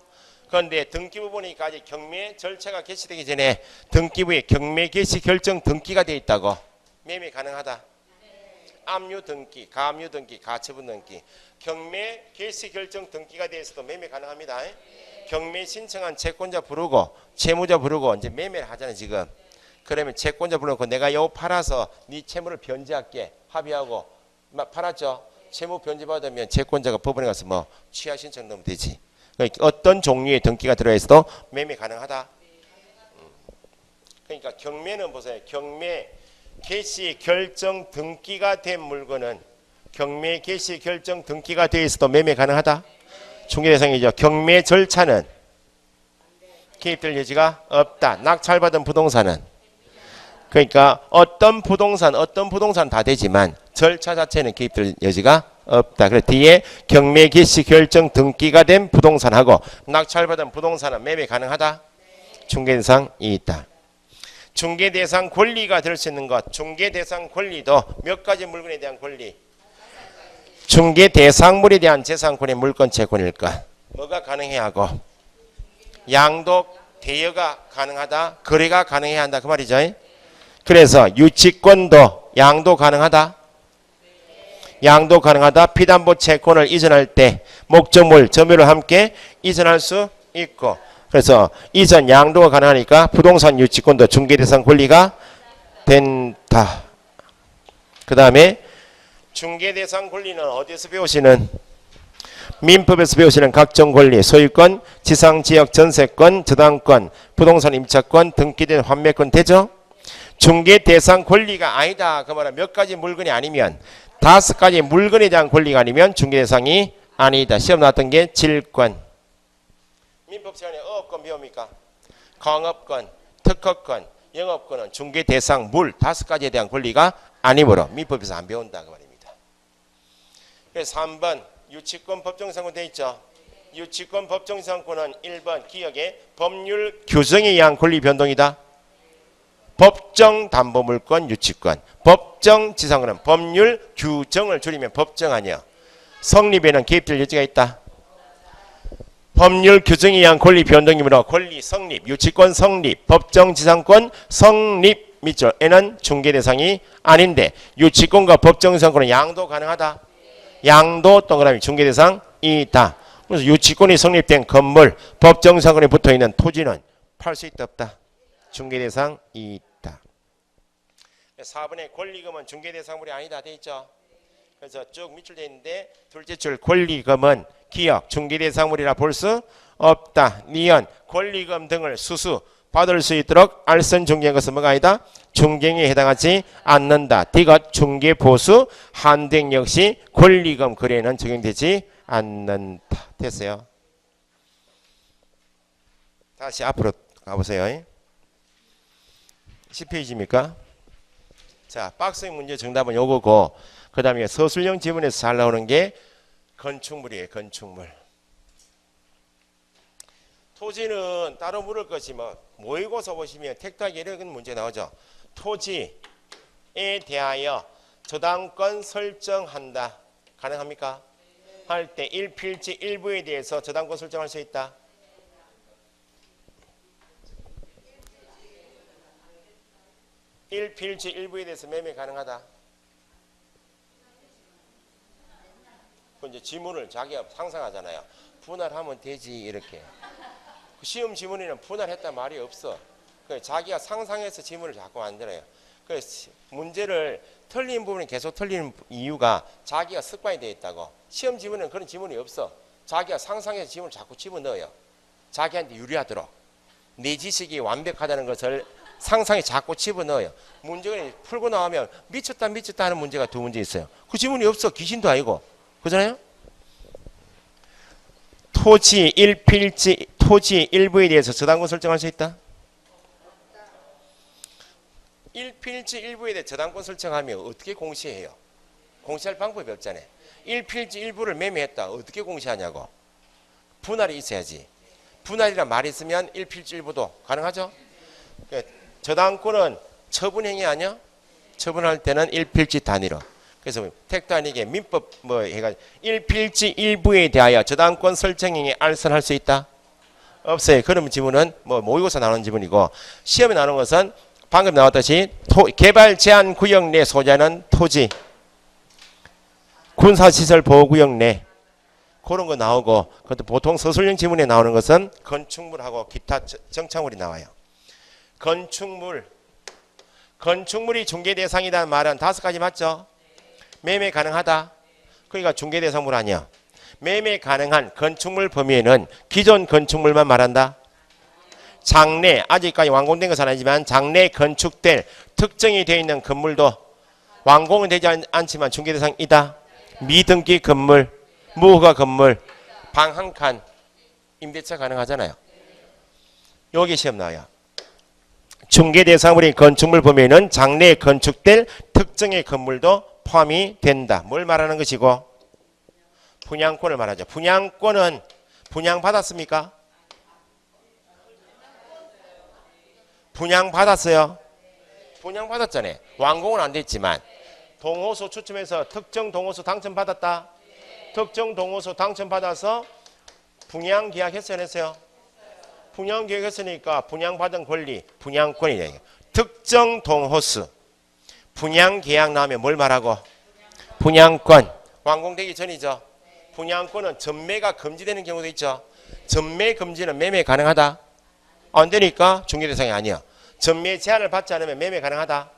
그런데 등기부 보니까 아직 경매 절차가 개시되기 전에 등기부에 경매 개시 결정 등기가 되어 있다고. 매매 가능하다. 압류 등기, 가압류 등기, 가처분 등기. 경매 개시 결정 등기가 되어 있어도 매매 가능합니다. 경매 신청한 채권자 부르고 채무자 부르고 이제 매매를 하잖아요 지금. 그러면 채권자 불러놓고 내가 요 팔아서 네 채무를 변제할게 합의하고 팔았죠. 채무 변제받으면 채권자가 법원에 가서 뭐 취하 신청 넣으면 되지. 그러니까 어떤 종류의 등기가 들어있어도 매매 가능하다. 그러니까 경매는 보세요. 경매 개시 결정 등기가 된 물건은 경매 개시 결정 등기가 되어 있어도 매매 가능하다. 중개대상이죠. 경매 절차는 개입될 여지가 없다. 낙찰받은 부동산은 그러니까 어떤 부동산 다 되지만 절차 자체는 개입될 여지가 없다. 그래서 뒤에 경매 개시 결정 등기가 된 부동산하고 낙찰받은 부동산은 매매 가능하다. 중개대상이 있다. 중개대상 권리가 될 수 있는 것. 중개대상 권리도 몇 가지 물건에 대한 권리. 중개대상물에 대한 재산권의 물권 채권일까. 뭐가 가능해야 하고 양독 대여가 가능하다. 거래가 가능해야 한다. 그 말이죠. 그래서 유치권도 양도 가능하다. 양도 가능하다. 피담보 채권을 이전할 때 목적물, 점유를 함께 이전할 수 있고 그래서 이전 양도가 가능하니까 부동산 유치권도 중개대상 권리가 된다. 그 다음에 중개대상 권리는 어디에서 배우시는? 민법에서 배우시는 각종 권리, 소유권, 지상지역 전세권, 저당권, 부동산 임차권, 등기된 환매권 되죠? 중개대상 권리가 아니다. 그 말은 몇 가지 물건이 아니면 5가지 물건에 대한 권리가 아니면 중개대상이 아니다. 시험 나왔던 게 질권. 민법 시간에 어업권 배웁니까? 광업권, 특허권, 영업권은 중개대상 물 5가지에 대한 권리가 아니므로 민법에서 안 배운다. 그 말입니다. 그래서 3번 유치권 법정상권 되어 있죠. 유치권 법정상권은 1번 기억에 법률 규정에 의한 권리 변동이다. 법정 담보물권 유치권. 법정 지상권은 법률 규정을 줄이면 법정 아니야. 성립에는 개입될 여지가 있다. 법률 규정에 의한 권리 변동이므로 권리 성립, 유치권 성립, 법정 지상권 성립 밑줄 N은 중개 대상이 아닌데 유치권과 법정상권은 양도 가능하다. 양도 동그라미 중개 대상이다. 그래서 유치권이 성립된 건물, 법정상권에 붙어있는 토지는 팔 수 있다 없다. 중개 대상이 있다. 4번에 권리금은 중개 대상물이 아니다 돼 있죠. 그래서 쭉 밑줄 돼 있는데 둘째 줄 권리금은 기억 중개 대상물이라 볼 수 없다. 니은 권리금 등을 수수 받을 수 있도록 알선 중개한 것은 뭐가 아니다? 중개에 해당하지 않는다. 디귿 중개 보수 한도액 역시 권리금 거래에는 적용되지 않는다. 됐어요. 다시 앞으로 가보세요. 10페이지입니까? 자, 박스의 문제 정답은 요거고 그 다음에 서술형 지문에서 잘 나오는 게 건축물이에요. 건축물. 토지는 따로 물을 것이 모의고사 보시면 택도하기 이런 문제 나오죠. 토지에 대하여 저당권 설정한다. 가능합니까? 할 때 1필지 일부에 대해서 저당권 설정할 수 있다. 일필지 일부에 대해서 매매 가능하다. 그 이제 지문을 자기가 상상하잖아요. 분할하면 되지 이렇게. 시험 지문에는 분할했단 말이 없어. 자기가 상상해서 지문을 자꾸 만들어요. 그래서 문제를 틀린 부분이 계속 틀리는 이유가 자기가 습관이 되어 있다고. 시험 지문에는 그런 지문이 없어. 자기가 상상해서 지문을 자꾸 집어넣어요. 자기한테 유리하도록. 내 지식이 완벽하다는 것을 상상에 자꾸 집어넣어요. 문제가 풀고 나오면 미쳤다 하는 문제가 두 문제 있어요. 그 지문이 없어. 귀신도 아니고. 그잖아요? 토지 일필지 토지 일부에 대해서 저당권 설정할 수 있다? 일필지 일부에 대해 저당권 설정하면 어떻게 공시해요? 공시할 방법이 없잖아요. 일필지 일부를 매매했다. 어떻게 공시하냐고. 분할이 있어야지. 분할이란 말이 있으면 일필지 일부도 가능하죠? 저당권은 처분행위 아니야? 처분할 때는 일필지 단위로. 그래서 택도 아니게 민법 해가지고 일필지 일부에 대하여 저당권 설정행위 알선할 수 있다? 없어요. 그런 지문은 모의고사 나오는 지문이고 시험에 나오는 것은 방금 나왔듯이 개발 제한 구역 내 소재는 토지, 군사시설 보호구역 내 그런 거 나오고 그것도 보통 서술형 지문에 나오는 것은 건축물하고 기타 정착물이 나와요. 건축물이 중개 대상이라는 말은 5가지 맞죠? 매매 가능하다. 그러니까 중개 대상물 아니야. 매매 가능한 건축물 범위에는 기존 건축물만 말한다. 장래, 아직까지 완공된 것은 아니지만 장래 건축될 특정이 되어 있는 건물도 완공은 되지 않지만 중개 대상이다. 미등기 건물, 무허가 건물, 방 한 칸 임대차 가능하잖아요. 여기 시험 나와요. 중개 대상물인 건축물 범위에는 장래에 건축될 특정의 건물도 포함이 된다. 뭘 말하는 것이고? 분양권을 말하죠. 분양권은 분양받았습니까? 분양받았어요. 분양받았잖아요. 완공은 안 됐지만 동호수 추첨해서 특정 동호수 당첨받았다. 특정 동호수 당첨받아서 분양계약했어요 안 했어요? 분양계약했으니까 분양받은 권리 분양권이래요. 특정 동호수 분양계약 나오면 뭘 말하고? 분양권. 완공되기 전이죠. 분양권은 전매가 금지되는 경우도 있죠. 전매 금지는 매매 가능하다. 안 되니까 중개대상이 아니야. 전매 제한을 받지 않으면 매매 가능하다.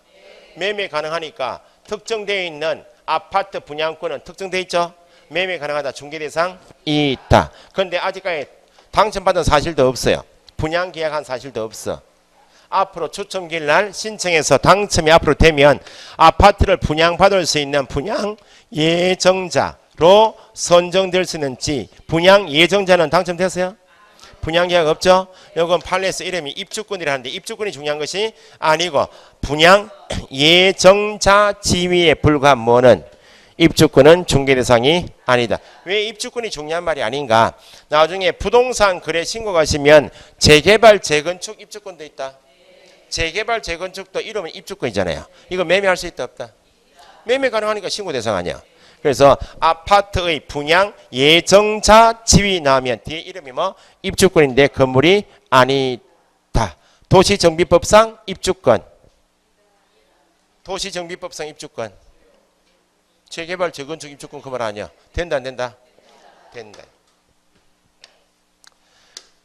매매 가능하니까 특정되어 있는 아파트 분양권은 특정되어 있죠. 매매 가능하다. 중개대상이 있다. 그런데 아직까지 당첨받은 사실도 없어요. 분양계약한 사실도 없어. 앞으로 추첨기일 날 신청해서 당첨이 앞으로 되면 아파트를 분양받을 수 있는 분양 예정자로 선정될 수 있는지. 분양 예정자는 당첨됐어요? 분양계약 없죠? 이건 판례에서 이름이 입주권이라는데 입주권이 중요한 것이 아니고 분양 예정자 지위에 불과한 뭐는 입주권은 중개대상이 아니다. 왜 입주권이 중요한 말이 아닌가? 나중에 부동산 거래 신고 가시면 재개발 재건축 입주권도 있다. 재개발 재건축도 이러면 입주권이잖아요. 이거 매매할 수 있다 없다? 매매 가능하니까 신고 대상 아니야. 그래서 아파트의 분양 예정자 지위 나오면 뒤에 이름이 뭐? 입주권인데 건물이 아니다. 도시정비법상 입주권. 도시정비법상 입주권. 재개발 재건축 입주권 그 말 아니야. 된다 안 된다? 된다.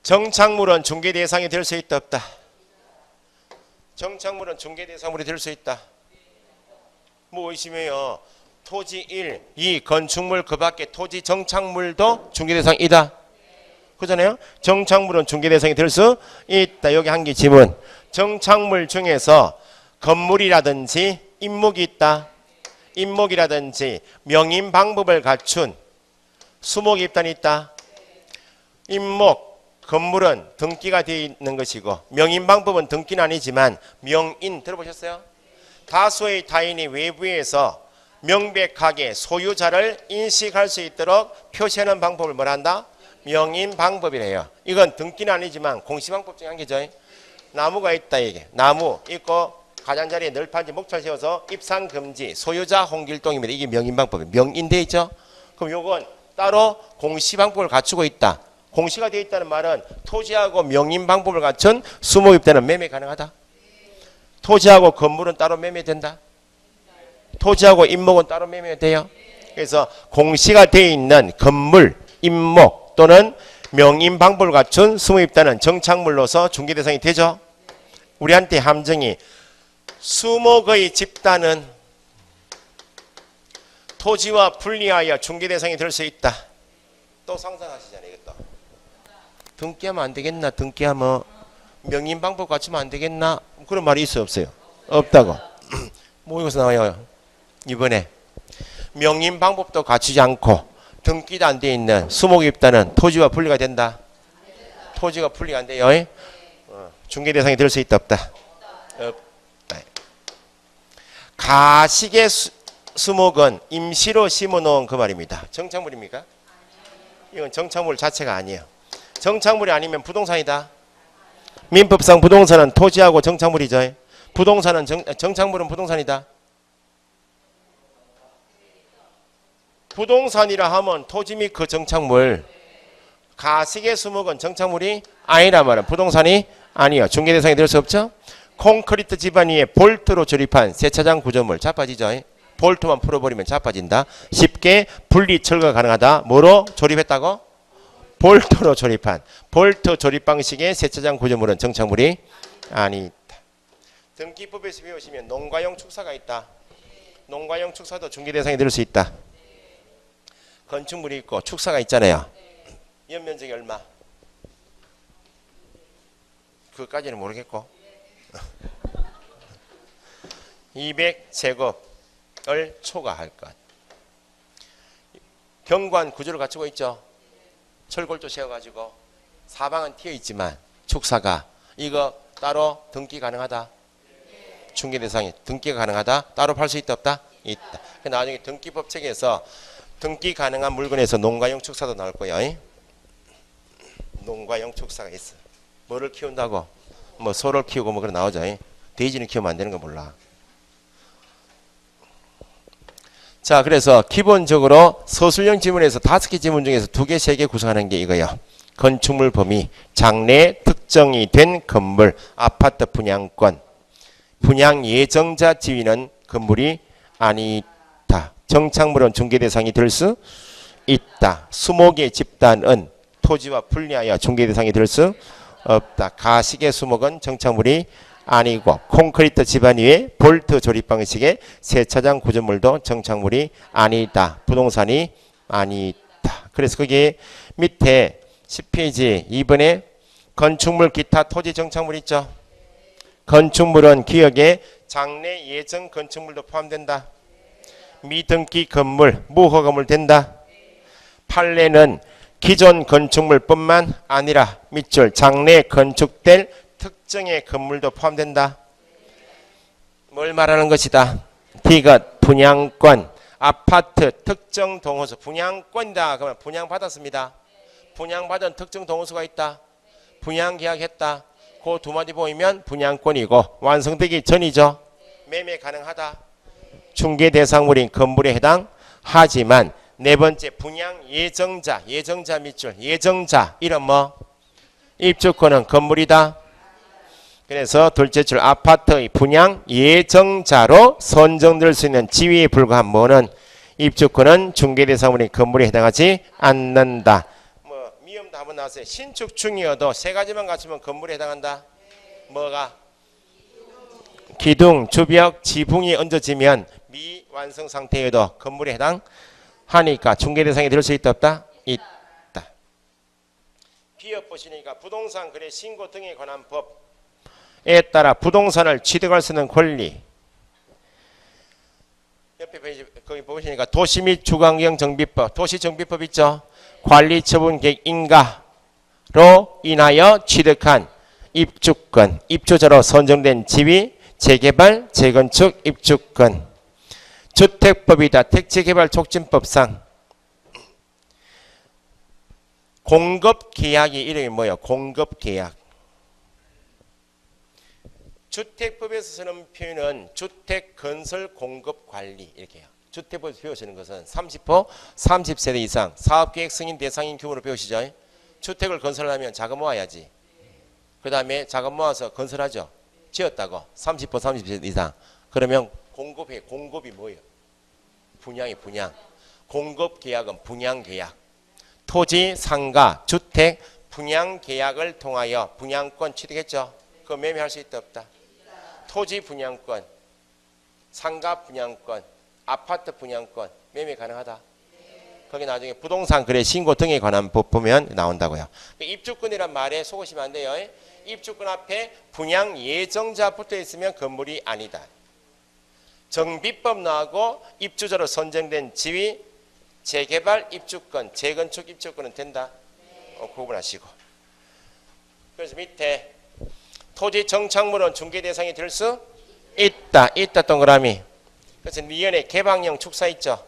정착물은 중개 대상이 될 수 있다 없다? 정착물은 중개 대상물이 될 수 있다. 뭐 의심해요. 토지 1, 2 건축물 그 밖에 토지 정착물도 중개 대상이다. 그잖아요. 정착물은 중개 대상이 될 수 있다. 여기 한 개 지문. 정착물 중에서 건물이라든지 임목이 있다. 임목이라든지 명인 방법을 갖춘 수목 입단이 있다. 임목, 건물은 등기가 되어 있는 것이고 명인 방법은 등기는 아니지만 명인 들어보셨어요? 다수의 타인이 외부에서 명백하게 소유자를 인식할 수 있도록 표시하는 방법을 뭐란다? 명인 방법이래요. 이건 등기는 아니지만 공시방법 중에 한 개죠. 나무가 있다 이게. 나무 있고 가장자리에 널판지 목차를 세워서 입상 금지 소유자 홍길동입니다. 이게 명인 방법이에요. 명인돼 있죠. 그럼 요건 따로 공시방법을 갖추고 있다. 공시가 되어 있다는 말은 토지하고 명인 방법을 갖춘 수목입 때는 매매 가능하다. 토지하고 건물은 따로 매매된다. 토지하고 임목은 따로 매매돼요. 그래서 공시가 되어 있는 건물, 임목 또는 명인 방법을 갖춘 수목입단은 정착물로서 중개 대상이 되죠. 우리한테 함정이 수목의 집단은 토지와 분리하여 중개 대상이 될 수 있다. 또 상상하시잖아요. 이것도. 등기하면 안 되겠나? 등기하면 명인 방법 갖추면 안 되겠나? 그런 말이 있어요? 없어요? 없다고. 뭐 이것서 나와요? 이번에 명인 방법도 갖추지 않고 등기도 안 돼 있는 수목입단은 토지와 분리가 된다. 토지가 분리가 안 돼요. 중개 대상이 될 수 있다 없다? 없다. 가식의 수목은 임시로 심어놓은 그 말입니다. 정착물입니까? 이건 정착물 자체가 아니에요. 정착물이 아니면 부동산이다. 민법상 부동산은 토지하고 정착물이죠. 부동산은 정착물은 부동산이다. 부동산이라 하면 토지 및 그 정착물. 가식의 수목은 정착물이 아니라 말은 부동산이 아니요. 중개 대상이 될 수 없죠. 콘크리트 집안 위에 볼트로 조립한 세차장 구조물 자빠지죠. 볼트만 풀어버리면 자빠진다. 쉽게 분리 철거가 가능하다. 뭐로 조립했다고? 볼트로 조립한. 볼트 조립 방식의 세차장 구조물은 정착물이 아니다. 등기법에서 배우시면 농가용 축사가 있다. 농가용 축사도 중개 대상이 될 수 있다. 건축물이 있고 축사가 있잖아요. 연면적이 얼마? 그까지는 모르겠고 200제곱을 초과할 것. 경관 구조를 갖추고 있죠. 철골조 세워가지고 사방은 튀어있지만 축사가 이거 따로 등기 가능하다. 중개 대상이 등기가 가능하다. 따로 팔 수 있다 없다? 있다. 나중에 등기법책에서 등기 가능한 물건에서 농가용 축사도 나올 거예요. 농가용 축사가 있어. 뭐를 키운다고? 뭐 소를 키우고 뭐 그런 나오죠. 돼지는 키우면 안 되는 거 몰라. 자, 그래서 기본적으로 서술형 지문에서 5개 지문 중에서 2개, 3개 구성하는 게 이거예요. 건축물 범위, 장래 특정이 된 건물, 아파트 분양권, 분양 예정자 지위는 건물이 아니다. 정착물은 중개 대상이 될 수 있다. 수목의 집단은 토지와 분리하여 중개 대상이 될 수 없다. 가식의 수목은 정착물이 아니고 콘크리트 집안 위에 볼트 조립 방식의 세차장 구조물도 정착물이 아니다. 부동산이 아니다. 그래서 거기 밑에 10페이지 2번에 건축물 기타 토지 정착물 있죠. 건축물은 기억에 장래 예정 건축물도 포함된다. 미등기 건물, 무허가 건물 된다. 판례는 기존 건축물뿐만 아니라 밑줄 장래 건축될 특정의 건물도 포함된다. 뭘 말하는 것이다? 디귿 분양권, 아파트 특정 동호수 분양권이다. 그러면 분양받았습니다. 분양받은 특정 동호수가 있다. 분양계약했다. 그 두 마디 보이면 분양권이고 완성되기 전이죠. 매매 가능하다. 중개 대상물인 건물에 해당하지만 네 번째 분양 예정자, 예정자 밑줄, 예정자 이런 뭐 입주권은 건물이다. 그래서 둘째 줄 아파트의 분양 예정자로 선정될 수 있는 지위에 불과한 뭐는 입주권은 중개대상물인 건물에 해당하지 않는다. 뭐 미음도 한번 나왔어요. 신축 중이어도 세 가지만 갖추면 건물에 해당한다. 뭐가? 기둥, 주벽, 지붕이 얹어지면 미완성 상태여도 건물에 해당하니까 중개대상이 될 수 있다 없다? 있다. 비업 보시니까 부동산 거래 신고 등에 관한 법에 따라 부동산을 취득할 수 있는 권리. 옆에 페이지 거기 보시니까 도시 및 주거환경 정비법, 도시정비법 있죠. 관리처분 계획 인가로 인하여 취득한 입주권, 입주자로 선정된 지위, 재개발, 재건축, 입주권. 주택법이다. 택지개발 촉진법상 공급계약이 이름이 뭐예요? 공급계약. 주택법에서 쓰는 표현은 주택건설공급관리 이렇게 해요. 주택법에서 배우시는 것은 30호 30세대 이상 사업계획 승인 대상인 규모로 배우시죠. 주택을 건설하면 자금 모아야지. 그 다음에 자금 모아서 건설하죠. 지었다고 30호 30세대 이상. 그러면 공급해. 공급이 뭐예요? 분양이 분양. 공급계약은 분양계약. 토지, 상가, 주택, 분양계약을 통하여 분양권 취득했죠. 그거 매매할 수 있다 없다? 토지 분양권, 상가 분양권, 아파트 분양권 매매 가능하다. 거기 나중에 부동산 거래 신고 등에 관한 법 보면 나온다고요. 입주권이란 말에 속으시면 안 돼요. 입주권 앞에 분양 예정자 붙어 있으면 건물이 아니다. 정비법 나오고 입주자로 선정된 지위, 재개발 입주권, 재건축 입주권은 된다. 구분하시고. 그래서 밑에 토지 정착물은 중개 대상이 될 수 있다. 있다 동그라미. 그래서 미연에 개방형 축사 있죠.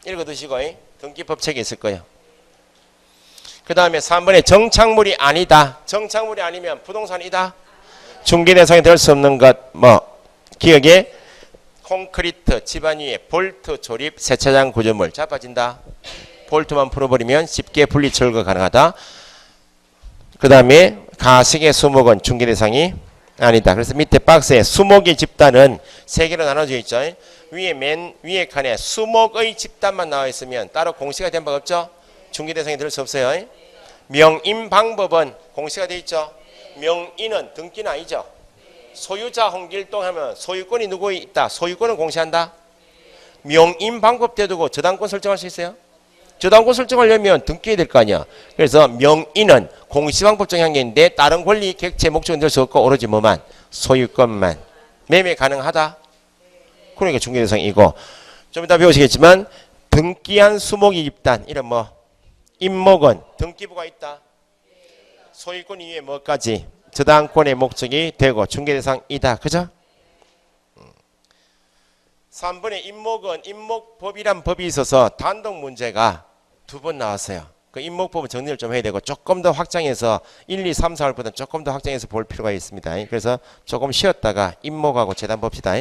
읽어 두시고 등기법 책에 있을 거예요. 그 다음에 3번에 정착물이 아니다. 정착물이 아니면 부동산이다. 중개 대상이 될 수 없는 것 기억에 콘크리트 집안 위에 볼트 조립 세차장 구조물 자빠진다. 볼트만 풀어버리면 쉽게 분리 철거 가능하다. 그 다음에 가식의 수목은 중개 대상이 아니다. 그래서 밑에 박스에 수목의 집단은 세 개로 나눠져 있죠. 위에 맨 위에 칸에 수목의 집단만 나와 있으면 따로 공시가 된 바 없죠. 중개 대상이 될 수 없어요. 명인 방법은 공시가 되어 있죠. 명인은 등기는 아니죠. 소유자 홍길동 하면 소유권이 누구 있다. 소유권은 공시한다. 명인 방법 대두고 저당권 설정할 수 있어요. 저당권 설정하려면 등기해야 될 거 아니야. 그래서 명인은 공시방법적 한계인데 다른 권리 객체 목적은 될 수 없고 오로지 뭐만 소유권만 매매 가능하다. 그러니까 중개대상이고 좀 이따 배우시겠지만 등기한 수목이 집단 이런 임목은 등기부가 있다. 소유권 이외에 뭐까지 저당권의 목적이 되고 중개대상이다. 그죠? 3번에 임목은 임목법이란 법이 있어서 단독 문제가 2번 나왔어요. 그 임목법은 정리를 좀 해야 되고 조금 더 확장해서 1, 2, 3, 4월보다 조금 더 확장해서 볼 필요가 있습니다. 그래서 조금 쉬었다가 임목하고 재단 봅시다.